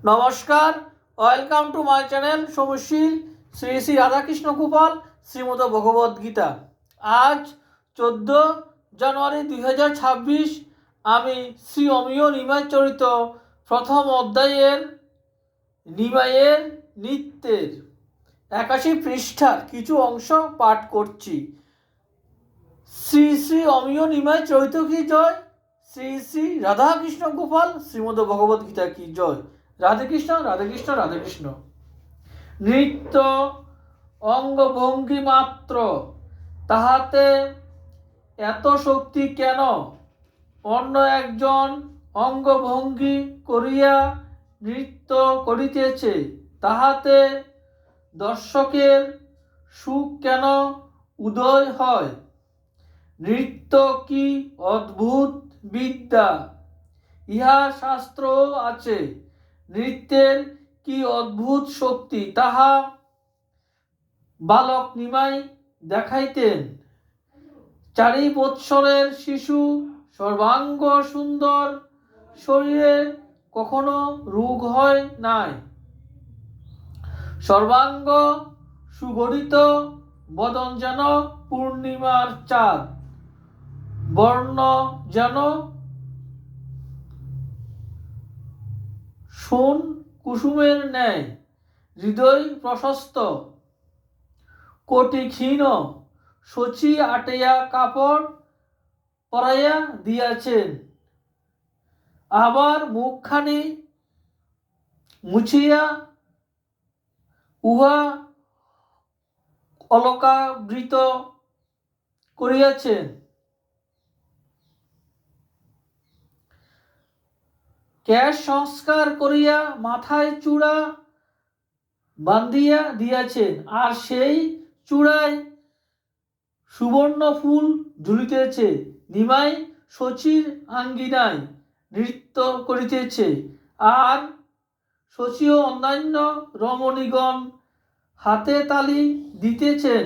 নমস্কার, welcome to my channel সমশীল শ্রী শ্রী রাধাকৃষ্ণ গোপাল শ্রীমদ ভগবদ গীতা। আজ 14 জানুয়ারি 2026। আমি শ্রী অমিয় নিমাই চরিত প্রথম অধ্যায়ের নিমাইয়ের নৃত্যের 81 পৃষ্ঠার কিছু অংশ পাঠ করছি। শ্রী শ্রী অমিয় নিমাই চরিত কি জয়, শ্রী শ্রী রাধাকৃষ্ণ গোপাল শ্রীমদ ভগবদ গীতা কি জয়। রাধে কৃষ্ণ, রাধে কৃষ্ণ, রাধে কৃষ্ণ। নৃত্য অঙ্গভঙ্গি মাত্র, তাহাতে এত শক্তি কেন? অন্য একজন অঙ্গভঙ্গি করিয়া নৃত্য করিতেছে, তাহাতে দর্শকের সুখ কেন উদয় হয়? নৃত্য কি অদ্ভুত বিদ্যা, ইহা শাস্ত্র আছে। নৃত্যের কি অদ্ভুত শক্তি, তাহা বালক নিমাই দেখাইতেন। 4 বৎসরের শিশু সর্বাঙ্গ সুন্দর, শরীরে কখনো রোগ হয় নাই। সর্বাঙ্গ সুগঠিত, বদন যেন পূর্ণিমার চাঁদ, বর্ণ যেন সোন কুসুমের ন্যায়, হৃদয় প্রশস্ত, কোটি ক্ষীণ। শচী আটেয়া কাপড় পরাইয়া দিয়াছেন, আবার মুখখানি মুছিয়া উহা অলকাবৃত করিয়াছেন। কেশ সংস্কার করিয়া মাথায় চূড়া বান্ধিয়া দিয়াছেন, আর সেই চূড়ায় সুবর্ণ ফুল ঝুলিতেছে। নিমাই শচীর আঙ্গিনায় নৃত্য করিতেছে, আর শচী ও অন্যান্য রমণীগণ হাতে তালি দিতেছেন।